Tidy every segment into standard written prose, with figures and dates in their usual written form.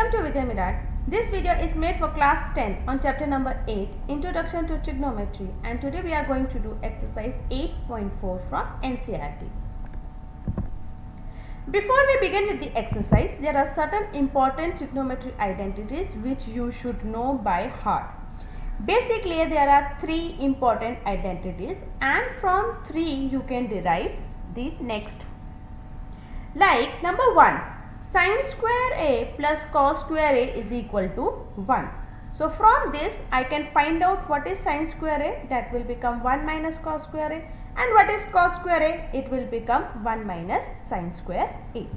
Welcome to Vidya Mirat. This video is made for class 10 on chapter number 8, Introduction to Trigonometry, and today we are going to do exercise 8.4 from NCERT. Before we begin with the exercise, there are certain important trigonometry identities which you should know by heart. Basically, there are three important identities, and from three you can derive the next. Like number 1, sin square a plus cos square a is equal to 1. So from this I can find out what is sin square a, that will become 1 minus cos square a, and what is cos square a, it will become 1 minus sin square a.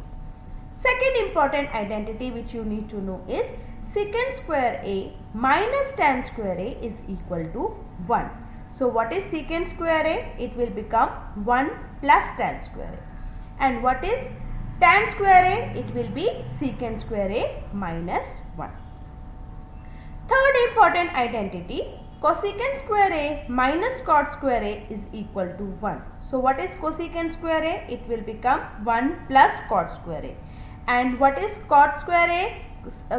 Second important identity which you need to know is secant square a minus tan square a is equal to 1. So what is secant square a? It will become 1 plus tan square a. And what is tan square a? It will be secant square a minus 1. Third important identity, cosecant square a minus cot square a is equal to 1. So what is cosecant square a? It will become 1 plus cot square a. And what is cot square a?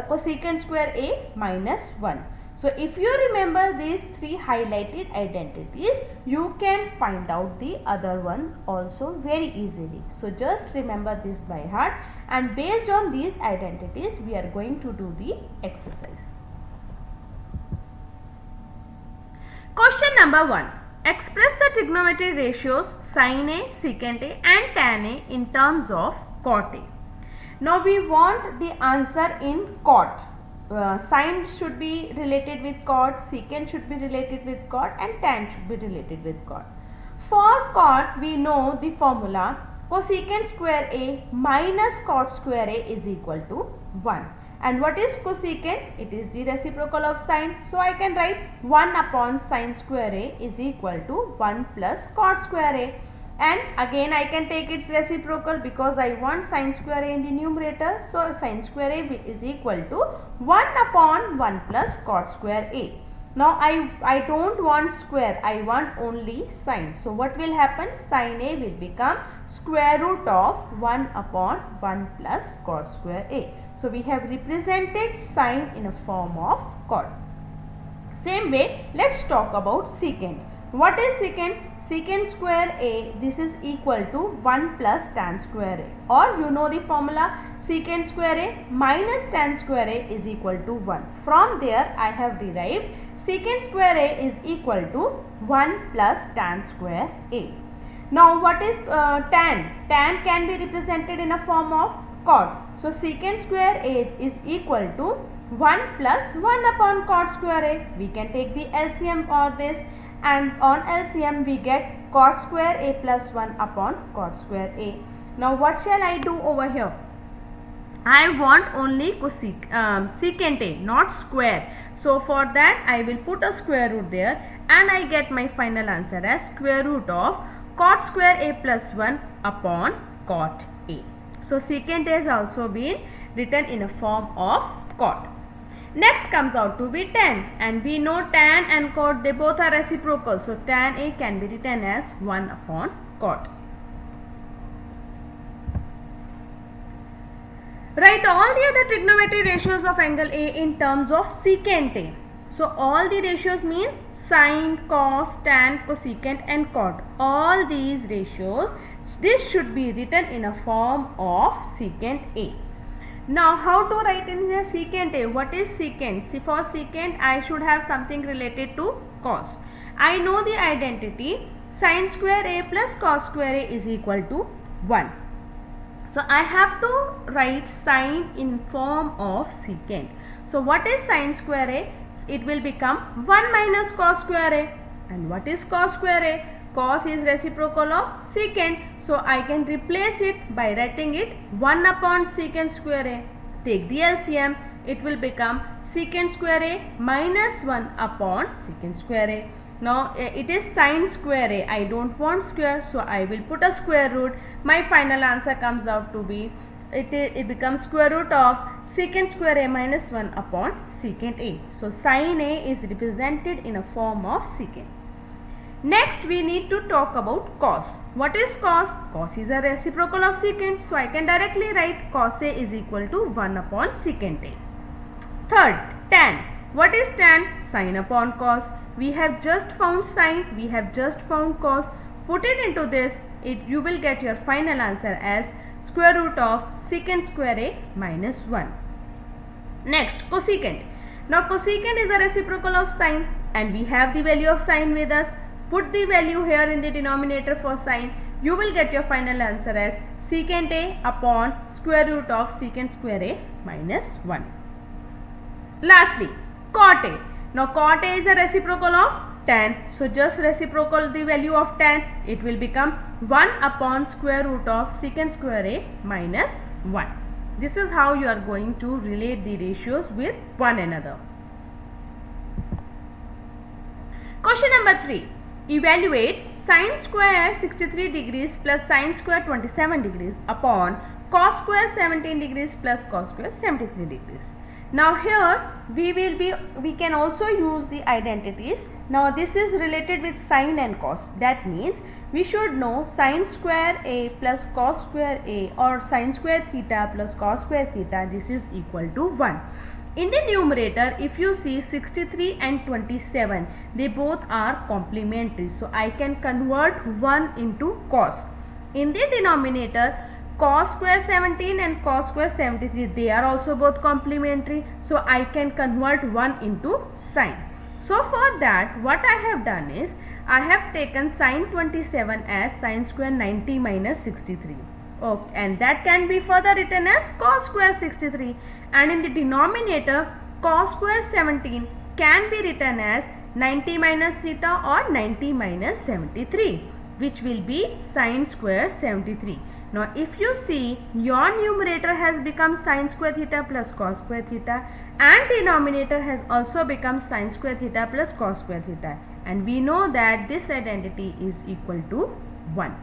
Cosecant square a minus 1. So if you remember these three highlighted identities, you can find out the other one also very easily. So just remember this by heart, and based on these identities we are going to do the exercise. Question number 1. Express the trigonometry ratios sin a, secant a and tan a in terms of cot a. Now we want the answer in cot. Sin should be related with cot, secant should be related with cot, and tan should be related with cot. For cot we know the formula cosecant square a minus cot square a is equal to 1. And what is cosecant? It is the reciprocal of sin. So I can write 1 upon sin square a is equal to 1 plus cot square a. And again I can take its reciprocal because I want sin square a in the numerator. So sin square a is equal to 1 upon 1 plus cot square a. Now I don't want square, I want only sin. So what will happen? Sin a will become square root of 1 upon 1 plus cot square a. So we have represented sin in a form of cot. Same way, let's talk about secant. What is secant? Secant square a, this is equal to 1 plus tan square a, or you know the formula secant square a minus tan square a is equal to 1. From there I have derived secant square a is equal to 1 plus tan square a. Now what is tan? Tan can be represented in a form of cot. So secant square a is equal to 1 plus 1 upon cot square a. We can take the LCM or this, and on LCM we get cot square a plus 1 upon cot square a. Now what shall I do over here? I want only secant a, not square. So for that I will put a square root there, and I get my final answer as square root of cot square a plus 1 upon cot a. So secant has also been written in a form of cot. Next comes out to be tan, and we know tan and cot, they both are reciprocal. So tan a can be written as 1 upon cot. Write all the other trigonometry ratios of angle A in terms of secant A. So all the ratios means sin, cos, tan, cosecant and cot. All these ratios, this should be written in a form of secant A. Now how to write in the secant a? What is secant? See, for secant I should have something related to cos. I know the identity sin square a plus cos square a is equal to 1. So I have to write sin in form of secant. So what is sin square a? It will become 1 minus cos square a. And what is cos square a? Cos is reciprocal of secant. So I can replace it by writing it 1 upon secant square a. Take the LCM. It will become secant square a minus 1 upon secant square a. Now it is sin square a. I don't want square, so I will put a square root. My final answer comes out to be, it becomes square root of secant square a minus 1 upon secant a. So sin a is represented in a form of secant. Next we need to talk about cos. What is cos? Cos is a reciprocal of secant. So I can directly write cos A is equal to 1 upon secant A. Third, tan. What is tan? Sine upon cos. We have just found sine, we have just found cos. Put it into this, you will get your final answer as square root of secant square a minus 1. Next, cosecant. Now cosecant is a reciprocal of sine and we have the value of sine with us. Put the value here in the denominator for sine. You will get your final answer as secant a upon square root of secant square a minus 1. Lastly, cot a. Now cot a is a reciprocal of tan. So just reciprocal the value of tan. It will become 1 upon square root of secant square a minus 1. This is how you are going to relate the ratios with one another. Question number 3. Evaluate sine square 63 degrees plus sine square 27 degrees upon cos square 17 degrees plus cos square 73 degrees. Now here we can also use the identities. Now this is related with sine and cos. That means we should know sine square a plus cos square a or sine square theta plus cos square theta. This is equal to 1. In the numerator, if you see 63 and 27, they both are complementary. So I can convert 1 into cos. In the denominator, cos square 17 and cos square 73, they are also both complementary. So I can convert 1 into sine. So for that, what I have done is, I have taken sine 27 as sine square 90 minus 63. Okay, and that can be further written as cos square 63. And in the denominator, cos square 17 can be written as 90 minus theta or 90 minus 73, which will be sine square 73. Now if you see, your numerator has become sine square theta plus cos square theta and denominator has also become sine square theta plus cos square theta, and we know that this identity is equal to 1.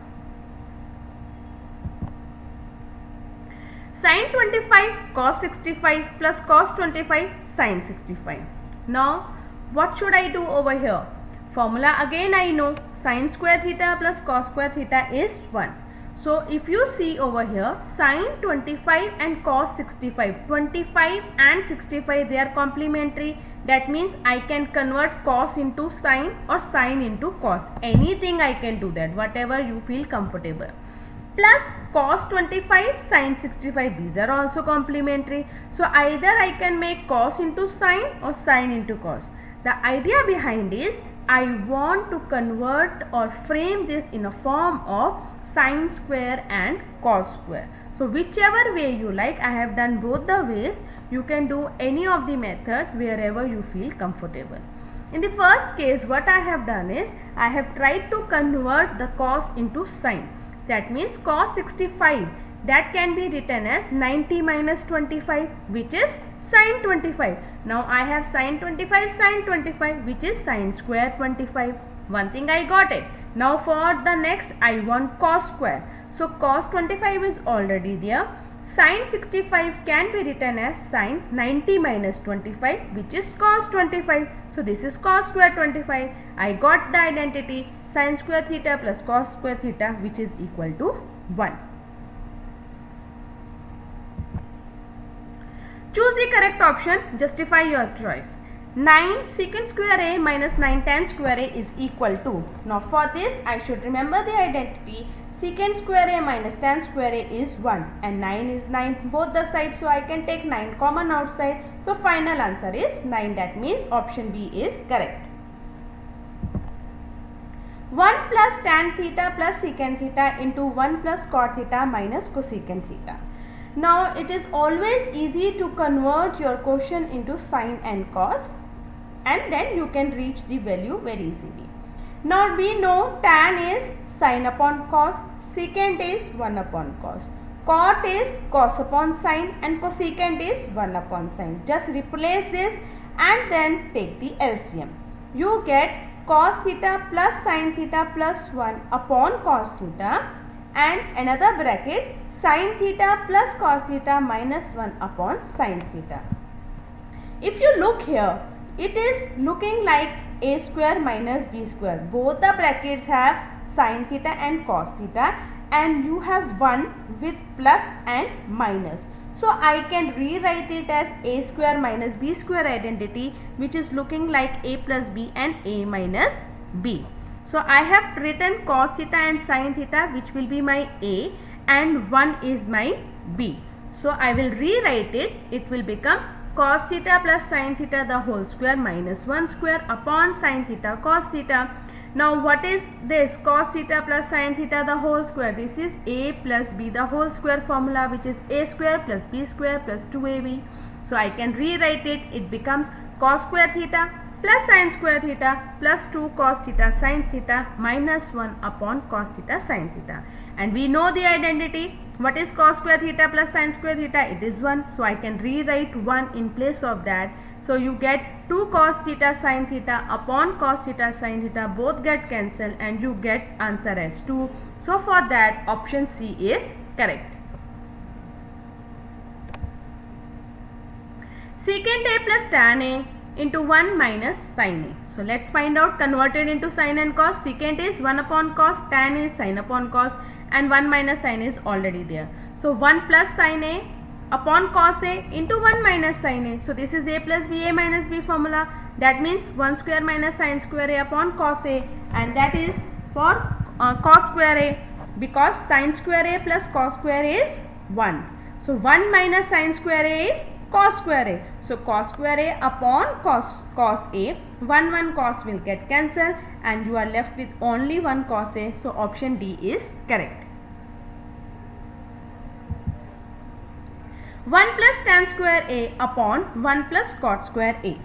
Sine 25 cos 65 plus cos 25 sine 65. Now what should I do over here? Formula again I know, sine square theta plus cos square theta is 1. So if you see over here, sine 25 and cos 65, 25 and 65, they are complementary. That means I can convert cos into sine or sine into cos. Anything I can do that, whatever you feel comfortable. Plus cos 25 sine 65, these are also complementary. So either I can make cos into sine or sine into cos. The idea behind is I want to convert or frame this in a form of sine square and cos square. So whichever way you like, I have done both the ways. You can do any of the method wherever you feel comfortable. In the first case, what I have done is I have tried to convert the cos into sine. That means cos 65, that can be written as 90 minus 25, which is sine 25. Now I have sine 25 sine 25, which is sine square 25. One thing I got it. Now for the next I want cos square. So cos 25 is already there. Sine 65 can be written as sine 90 minus 25, which is cos 25. So this is cos square 25. I got the identity sine square theta plus cos square theta, which is equal to 1. Choose the correct option, justify your choice. 9 secant square a minus 9 tan square a is equal to. Now for this I should remember the identity. Secant square a minus tan square a is 1 and 9 is 9 both the sides, so I can take 9 common outside. So final answer is 9. That means option B is correct. 1 plus tan theta plus secant theta into 1 plus cot theta minus cosecant theta. Now it is always easy to convert your quotient into sine and cos, and then you can reach the value very easily. Now we know tan is sine upon cos, secant is 1 upon cos, cot is cos upon sine, and cosecant is 1 upon sine. Just replace this and then take the LCM. You get cos theta plus sine theta plus 1 upon cos theta and another bracket sine theta plus cos theta minus 1 upon sine theta. If you look here, it is looking like a square minus b square. Both the brackets have sine theta and cos theta, and you have 1 with plus and minus. So I can rewrite it as a square minus b square identity, which is looking like a plus b and a minus b. So I have written cos theta and sin theta, which will be my a, and 1 is my b. So I will rewrite it. It will become cos theta plus sin theta the whole square minus 1 square upon sin theta cos theta. Now what is this? Cos theta plus sin theta the whole square. This is a plus b the whole square formula, which is a square plus b square plus 2ab. So I can rewrite it. It becomes cos square theta plus sin square theta plus 2 cos theta sin theta minus 1 upon cos theta sin theta. And we know the identity. What is cos square theta plus sin square theta? It is 1. So I can rewrite 1 in place of that. So you get 2 cos theta sin theta upon cos theta sin theta, both get cancelled, and you get answer as 2. So for that, option C is correct. Secant A plus tan A into 1 minus sin A. So let's find out, converted into sin and cos. Secant is 1 upon cos, tan is sin upon cos, and 1 minus sin is already there. So 1 plus sin A upon cos A into 1 minus sin A. So this is a plus b, a minus b formula. That means 1 square minus sin square A upon cos A, and that is for cos square A, because sin square A plus cos square A is 1. So 1 minus sin square A is cos square A. So cos square A upon cos A, 1 cos will get cancelled, and you are left with only 1 cos A. So option D is correct. 1 plus tan square A upon 1 plus cot square A.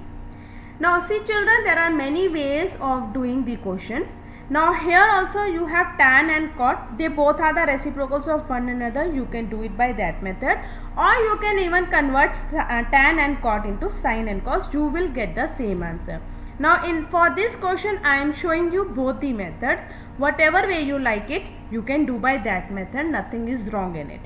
Now see children, there are many ways of doing the question. Now here also you have tan and cot. They both are the reciprocals of one another. You can do it by that method, or you can even convert tan and cot into sin and cos. You will get the same answer. Now for this question I am showing you both the methods. Whatever way you like it, you can do by that method. Nothing is wrong in it.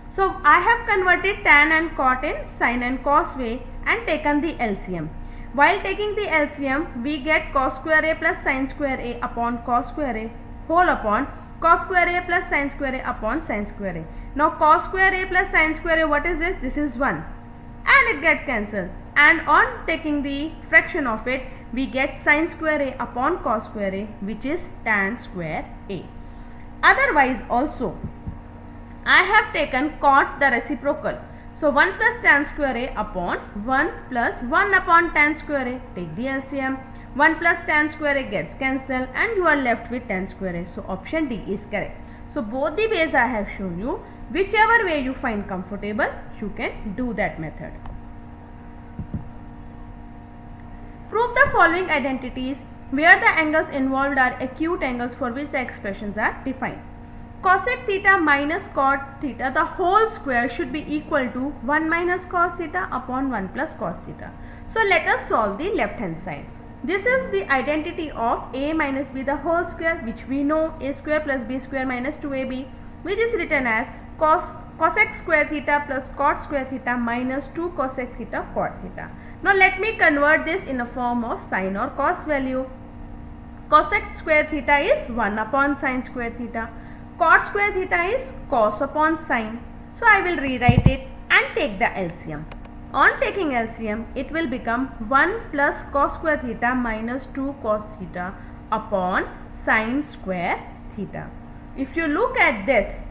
So I have converted tan and cot in sin and cos way and taken the LCM. While taking the LCM, we get cos square A plus sin square A upon cos square A whole upon cos square A plus sin square A upon sin square A. Now cos square A plus sin square A, what is it? This is 1, and it gets cancelled. And on taking the fraction of it, we get sin square A upon cos square A, which is tan square A. Otherwise also, I have taken cot the reciprocal. So 1 plus tan square A upon 1 plus 1 upon tan square A. Take the LCM. 1 plus tan square A gets cancelled, and you are left with tan square A. So option D is correct. So both the ways I have shown you. Whichever way you find comfortable, you can do that method. Prove the following identities where the angles involved are acute angles for which the expressions are defined. Cosec theta minus cot theta the whole square should be equal to 1 minus cos theta upon 1 plus cos theta. So let us solve the left hand side. This is the identity of a minus b the whole square, which we know a square plus b square minus 2ab, which is written as cosec square theta plus cot square theta minus 2 cosec theta cot theta. Now let me convert this in a form of sin or cos value. Cosec square theta is 1 upon sin square theta. Cot square theta is cos upon sin. So I will rewrite it and take the LCM. On taking LCM, it will become 1 plus cos square theta minus 2 cos theta upon sin square theta. If you look at this,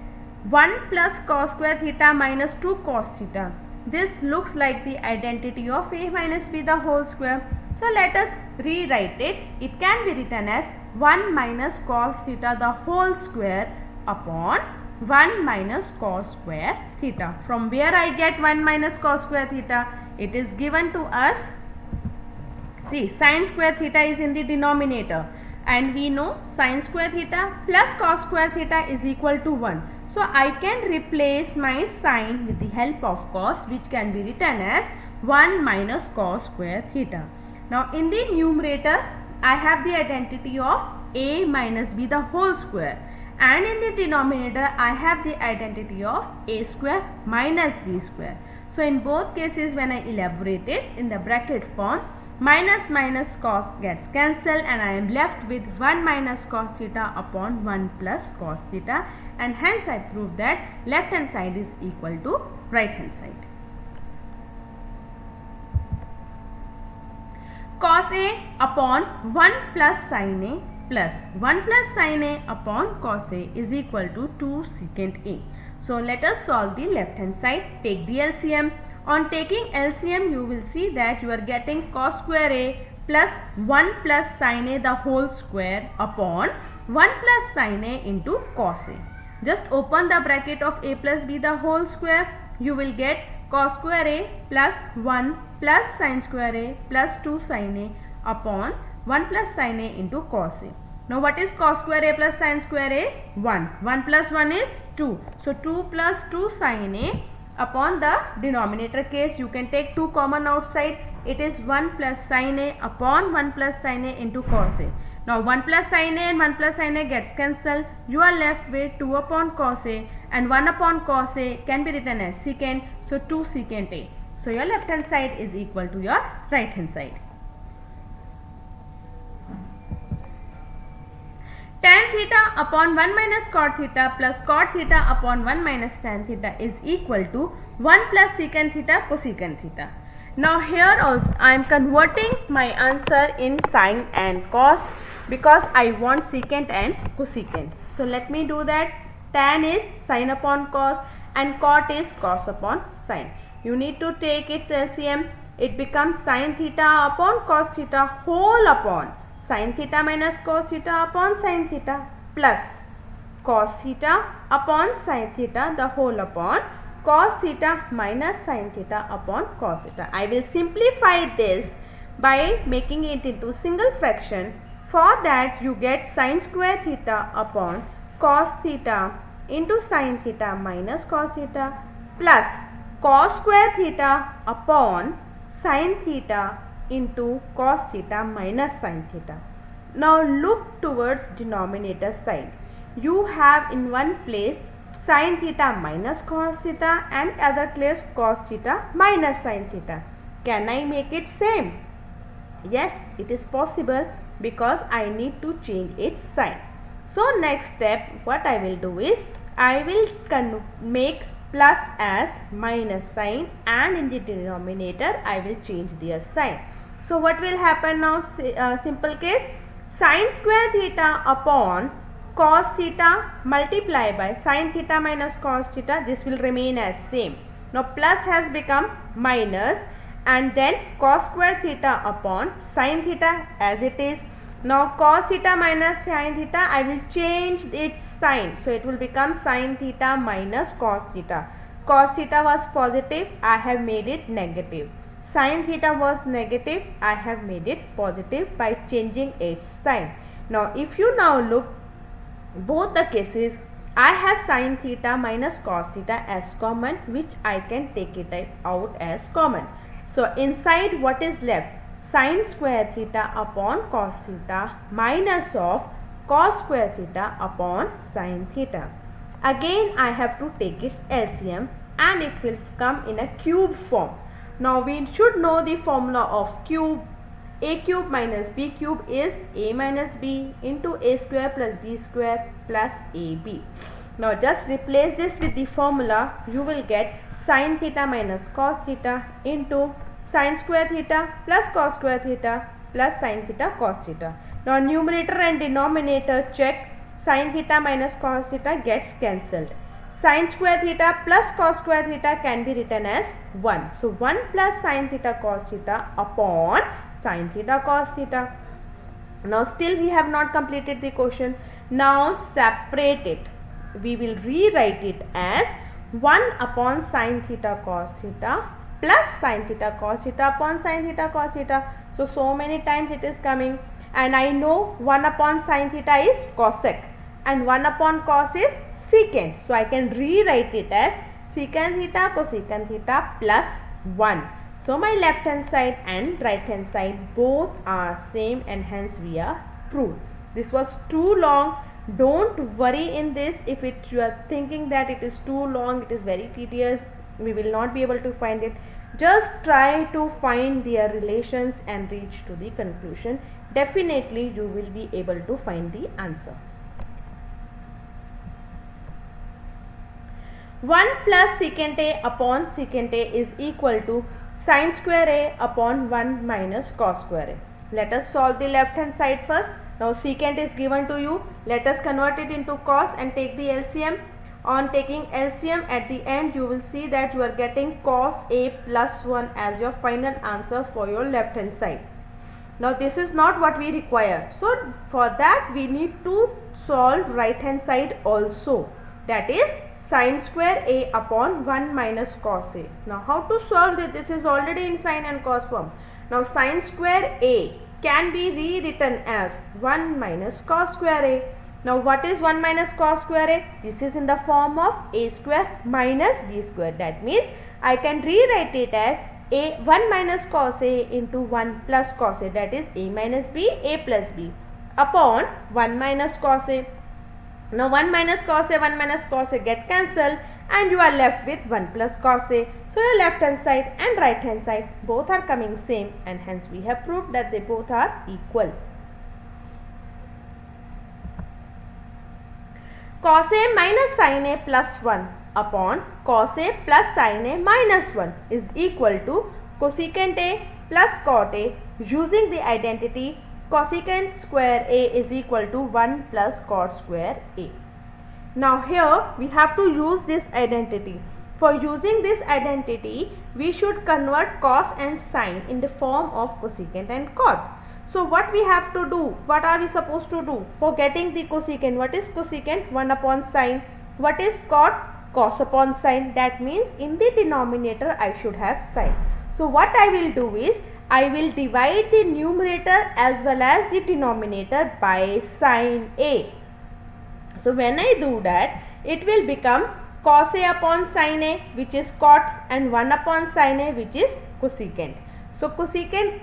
1 plus cos square theta minus 2 cos theta, this looks like the identity of a minus b the whole square. So let us rewrite it. It can be written as 1 minus cos theta the whole square upon 1 minus cos square theta. From where I get 1 minus cos square theta? It is given to us. See, sin square theta is in the denominator, and we know sin square theta plus cos square theta is equal to 1. So I can replace my sin with the help of cos, which can be written as 1 minus cos square theta. Now in the numerator, I have the identity of a minus b the whole square, and in the denominator I have the identity of a square minus b square. So in both cases, when I elaborate it in the bracket form, minus minus cos gets cancelled and I am left with 1 minus cos theta upon 1 plus cos theta, and hence I prove that left hand side is equal to right hand side. Cos A upon 1 plus sin A plus 1 plus sin A upon cos A is equal to 2 secant A. So let us solve the left hand side. Take the LCM. On taking LCM, you will see that you are getting cos square A plus 1 plus sin A the whole square upon 1 plus sin A into cos A. Just open the bracket of A plus B the whole square. You will get cos square A plus 1 plus sin square A plus 2 sin A upon 1 plus sin A into cos A. Now what is cos square A plus sin square A? 1. 1 plus 1 is 2. So 2 plus 2 sin A upon the denominator case. You can take 2 common outside. It is 1 plus sin A upon 1 plus sin A into cos A. Now 1 plus sin A and 1 plus sin A gets cancelled. You are left with 2 upon cos A, and 1 upon cos A can be written as secant. So 2 secant A. So your left hand side is equal to your right hand side. Tan theta upon 1 minus cot theta plus cot theta upon 1 minus tan theta is equal to 1 plus secant theta cosecant theta. Now here also I am converting my answer in sine and cos because I want secant and cosecant. So let me do that. Tan is sine upon cos and cot is cos upon sine. You need to take its LCM. It becomes sine theta upon cos theta whole upon sin theta minus cos theta upon sin theta plus cos theta upon sin theta the whole upon cos theta minus sin theta upon cos theta. I will simplify this by making it into single fraction. For that you get sin square theta upon cos theta into sin theta minus cos theta plus cos square theta upon sin theta into cos theta minus sin theta. Now look towards denominator side. You have in one place sin theta minus cos theta and other place cos theta minus sin theta. Can I make it same? Yes, it is possible because I need to change its sign. So next step what I will do is I will make plus as minus sign, and in the denominator I will change their sign. So what will happen now? Simple case, sin square theta upon cos theta multiply by sin theta minus cos theta. This will remain as same. Now plus has become minus, and then cos square theta upon sin theta as it is. Now cos theta minus sin theta, I will change its sign. So it will become sin theta minus cos theta. Cos theta was positive, I have made it negative. Sin theta was negative, I have made it positive by changing its sign. Now if you now look both the cases, I have sin theta minus cos theta as common, which I can take it out as common. So inside what is left? Sin square theta upon cos theta minus of cos square theta upon sin theta. Again I have to take its LCM and it will come in a cube form. Now we should know the formula of cube. A cube minus b cube is a minus b into a square plus b square plus ab. Now just replace this with the formula. You will get sin theta minus cos theta into sin square theta plus cos square theta plus sin theta cos theta. Now numerator and denominator check. Sin theta minus cos theta gets cancelled. Sin square theta plus cos square theta can be written as 1. So 1 plus sin theta cos theta upon sin theta cos theta. Now still we have not completed the question. Now separate it. We will rewrite it as 1 upon sin theta cos theta plus sin theta cos theta upon sin theta cos theta. So many times it is coming, and I know 1 upon sin theta is cosec and 1 upon cos is secant. So I can rewrite it as secant theta cosecant theta plus 1. So my left hand side and right hand side both are same, and hence we are proved. This was too long. Don't worry in this. If you are thinking that it is too long, it is very tedious, we will not be able to find it. Just try to find their relations and reach to the conclusion. Definitely you will be able to find the answer. 1 plus secant A upon secant A is equal to sin square A upon 1 minus cos square A. Let us solve the left hand side first. Now secant is given to you. Let us convert it into cos and take the LCM. On taking LCM, at the end you will see that you are getting cos A plus 1 as your final answer for your left hand side. Now this is not what we require. So for that we need to solve right hand side also. That is sin square A upon 1 minus cos A. Now how to solve this? This is already in sin and cos form. Now sin square A can be rewritten as 1 minus cos square A. Now what is 1 minus cos square A? This is in the form of A square minus B square. That means I can rewrite it as A 1 minus cos A into 1 plus cos A, that is A minus B, A plus B upon 1 minus cos A. Now 1 minus cos A get cancelled and you are left with 1 plus cos A. So your left hand side and right hand side both are coming same, and hence we have proved that they both are equal. Cos A minus sin A plus 1 upon cos A plus sin A minus 1 is equal to cosecant A plus cot A using the identity cosecant square A is equal to 1 plus cot square A. Now here we have to use this identity. For using this identity, we should convert cos and sin in the form of cosecant and cot. So what we have to do? What are we supposed to do? For getting the cosecant, what is cosecant? 1 upon sin. What is cot? Cos upon sin. That means in the denominator I should have sin. So what I will do is, I will divide the numerator as well as the denominator by sin A. So when I do that, it will become cos A upon sin A, which is cot, and 1 upon sin A, which is cosecant. So cosecant,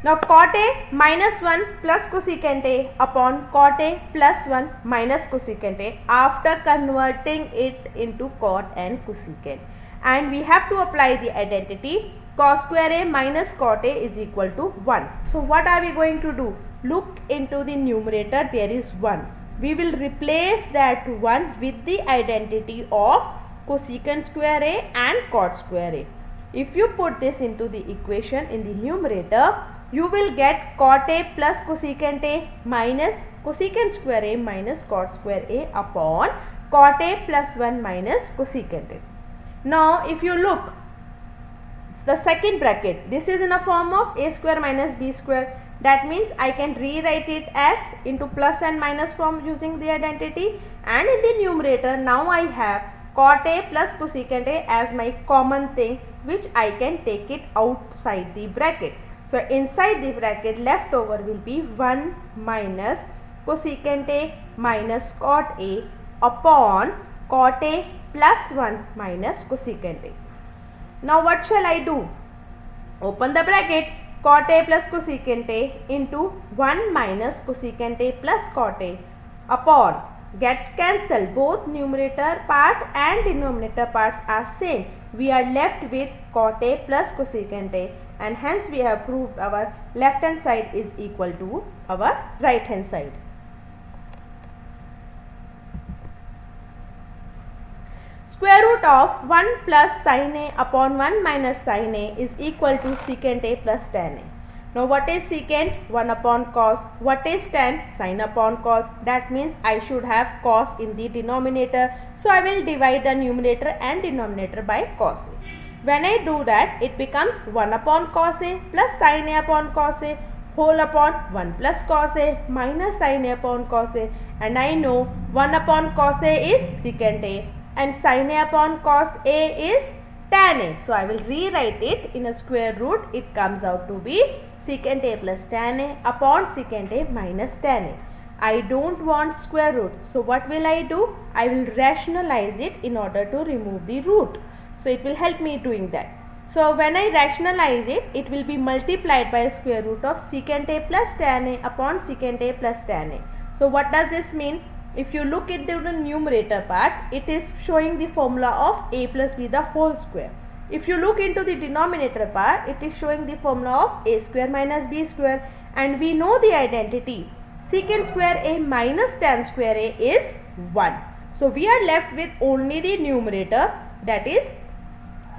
now cot A minus 1 plus cosecant A upon cot A plus 1 minus cosecant A after converting it into cot and cosecant. And we have to apply the identity cos square A minus cot A is equal to 1. So what are we going to do? Look into the numerator, there is 1. We will replace that 1 with the identity of cosecant square A and cot square A. If you put this into the equation in the numerator, you will get cot A plus cosecant A minus cosecant square A minus cot square A upon cot A plus 1 minus cosecant A. Now if you look, the second bracket, this is in a form of A square minus B square. That means I can rewrite it as into plus and minus form using the identity, and in the numerator now I have cot A plus cosecant A as my common thing, which I can take it outside the bracket. So inside the bracket left over will be 1 minus cosecant A minus cot A upon cot A plus 1 minus cosecant A. Now what shall I do? Open the bracket, cot A plus cosecant A into 1 minus cosecant A plus cot A upon, gets cancelled, both numerator part and denominator parts are same. We are left with cot A plus cosecant A, and hence we have proved our left hand side is equal to our right hand side. Square root of 1 plus sin A upon 1 minus sin A is equal to secant A plus tan A. Now what is secant? 1 upon cos. What is tan? Sin upon cos. That means I should have cos in the denominator. So I will divide the numerator and denominator by cos A. When I do that, it becomes 1 upon cos A plus sin A upon cos A whole upon 1 plus cos A minus sin A upon cos A. And I know 1 upon cos A is secant A, and sin A upon cos A is tan A. So I will rewrite it in a square root. It comes out to be secant A plus tan A upon secant A minus tan A. I don't want square root. So what will I do? I will rationalize it in order to remove the root. So it will help me doing that. So when I rationalize it, it will be multiplied by a square root of secant A plus tan A upon secant A plus tan A. So what does this mean? if you look into the numerator part, it is showing the formula of a plus b the whole square. If you look into the denominator part, it is showing the formula of a square minus b square, and we know the identity. Secant square a minus tan square a is 1. So we are left with only the numerator, that is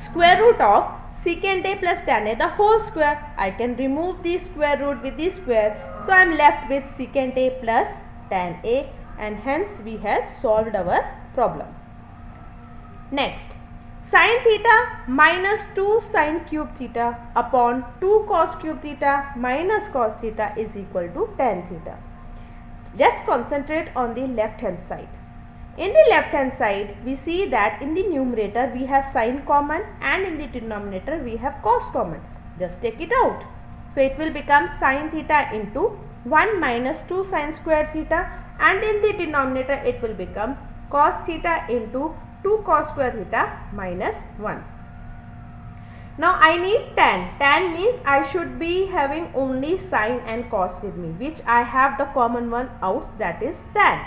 square root of secant a plus tan a the whole square. I can remove the square root with the square, so I am left with secant a plus tan a, and hence we have solved our problem. Next, sin theta minus 2 sin cube theta upon 2 cos cube theta minus cos theta is equal to tan theta. Just concentrate on the left hand side. In the left hand side, we see that in the numerator we have sin common and in the denominator we have cos common. Just take it out. So it will become sin theta into 1 minus 2 sin square theta, and in the denominator it will become cos theta into 2 cos square theta minus 1. Now I need tan. Tan means I should be having only sin and cos with me, which I have the common one out, that is tan.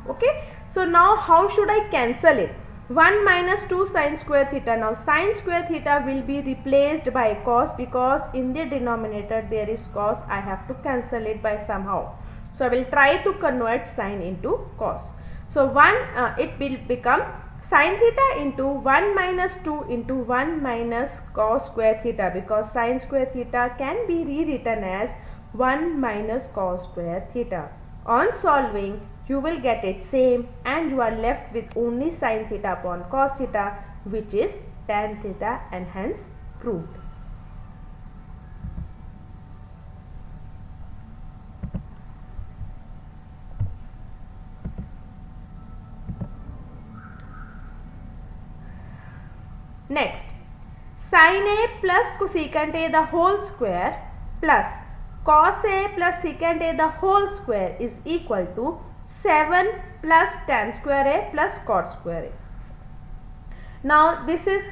Okay. So now how should I cancel it? 1 minus 2 sin square theta. Now sin square theta will be replaced by cos, because in the denominator there is cos. I have to cancel it by somehow. So I will try to convert sin into cos. So it will become sin theta into 1 minus 2 into 1 minus cos square theta, because sin square theta can be rewritten as 1 minus cos square theta. On solving, you will get it same, and you are left with only sin theta upon cos theta, which is tan theta, and hence proved. Next, sin a plus cosecant a the whole square plus cos a plus secant a the whole square is equal to 7 plus tan square a plus cot square a. Now this is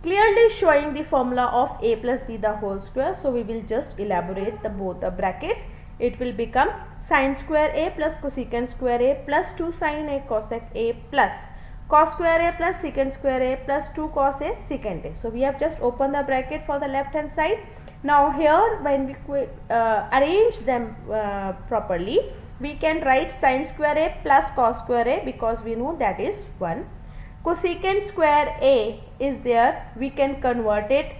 clearly showing the formula of a plus b the whole square. So we will just elaborate both the brackets. It will become sin square a plus cosecant square a plus 2 sin a cosec a plus cos square a plus secant square a plus 2 cos a secant a. So we have just opened the bracket for the left hand side. Now here when we arrange them properly, we can write sin square a plus cos square a, because we know that is 1. Cosecant square a is there, we can convert it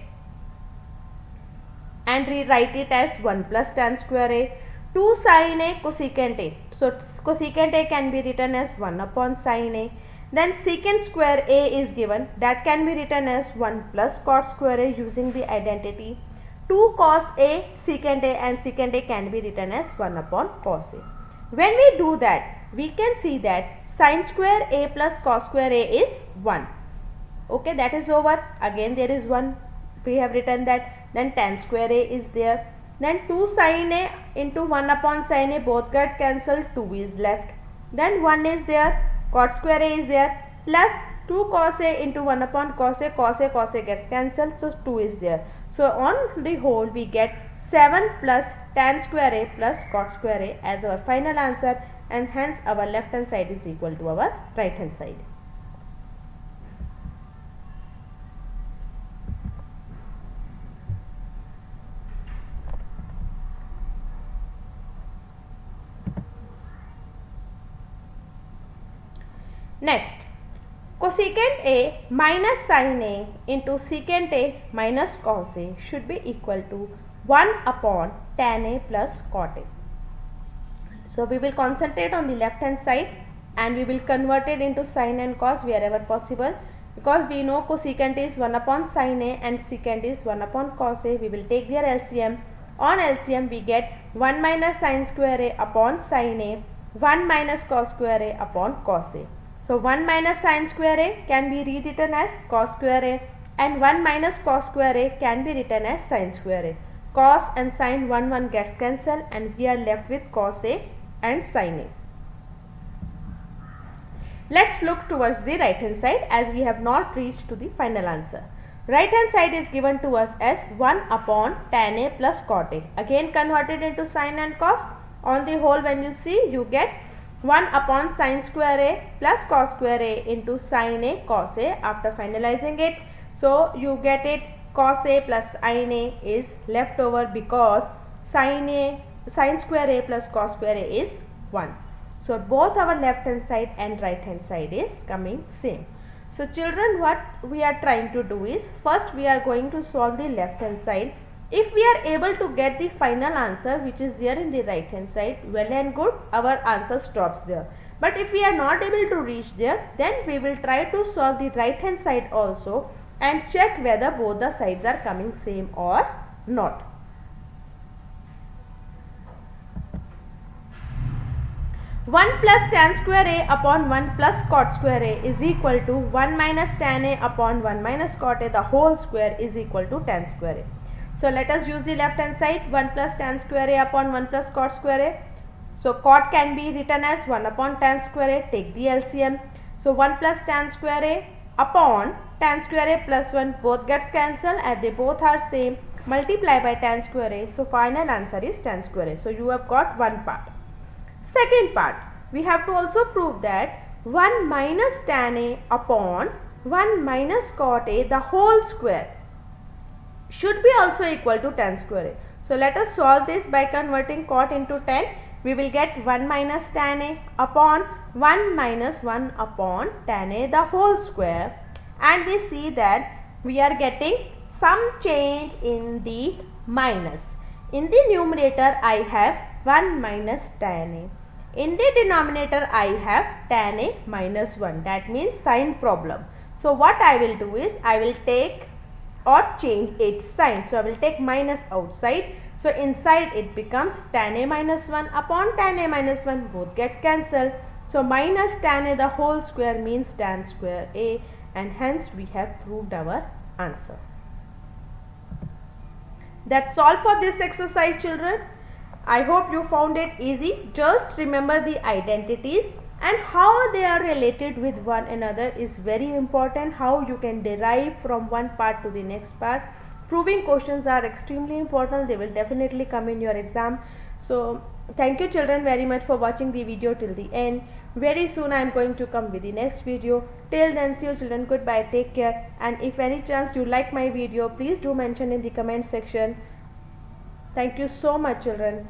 and rewrite it as 1 plus tan square a. 2 sin a cosecant a, so cosecant a can be written as 1 upon sin a. Then secant square a is given, that can be written as 1 plus cot square a using the identity. 2 cos a secant a, and secant a can be written as 1 upon cos a. When we do that, we can see that sin square a plus cos square a is 1. Okay, that is over. Again there is 1. We have written that. Then tan square a is there. Then 2 sin a into 1 upon sin a, both get cancelled. 2 is left. Then 1 is there. Cot square a is there. Plus 2 cos a into 1 upon cos a. Cos a gets cancelled. So 2 is there. So on the whole we get 7 plus tan square a plus cot square a as our final answer, and hence our left hand side is equal to our right hand side. Next, cosecant a minus sin a into secant a minus cos a should be equal to 1 upon tan a plus cot a. So we will concentrate on the left hand side and we will convert it into sin and cos wherever possible, because we know cosecant is 1 upon sin a and secant is 1 upon cos a. We will take their LCM. On LCM we get 1 minus sin square a upon sin a, 1 minus cos square a upon cos a. So 1 minus sin square a can be rewritten as cos square a, and 1 minus cos square a can be written as sin square a. Cos and sin 1 gets cancelled and we are left with cos a and sin a. Let's look towards the right hand side as we have not reached to the final answer. Right hand side is given to us as 1 upon tan a plus cot a. Again converted into sin and cos. On the whole when you see, you get 1 upon sin square a plus cos square a into sin a cos a after finalizing it. So you get it, cos a plus sin a is left over because sin square a plus cos square a is 1. So both our left hand side and right hand side is coming same. So children, what we are trying to do is, first we are going to solve the left hand side. If we are able to get the final answer which is there in the right hand side, well and good, our answer stops there. But if we are not able to reach there, then we will try to solve the right hand side also and check whether both the sides are coming same or not. One plus tan square a upon 1 plus cot square a is equal to 1 minus tan a upon 1 minus cot a the whole square is equal to tan square a. So let us use the left hand side, 1 plus tan square a upon 1 plus cot square a. So cot can be written as 1 upon tan square a, take the LCM. So 1 plus tan square a upon tan square a plus 1 both gets cancelled as they both are same, multiply by tan square a. So final answer is tan square a. So you have got one part. Second part, we have to also prove that 1 minus tan a upon 1 minus cot a the whole square should be also equal to tan square a. So let us solve this by converting cot into tan. We will get 1 minus tan a upon 1 minus 1 upon tan a the whole square, and we see that we are getting some change in the minus. In the numerator I have 1 minus tan a. In the denominator I have tan a minus 1, that means sign problem. So what I will do is, I will take or change its sign. So I will take minus outside. So inside it becomes tan a minus 1 upon tan a minus 1, both get cancelled. So minus tan a the whole square means tan square a, and hence we have proved our answer. That's all for this exercise, children. I hope you found it easy. Just remember the identities and how they are related with one another is very important. How you can derive from one part to the next part. Proving questions are extremely important. They will definitely come in your exam. So thank you children very much for watching the video till the end. Very soon I am going to come with the next video. Till then, see you children. Goodbye. Take care. And if any chance you like my video, please do mention in the comment section. Thank you so much children.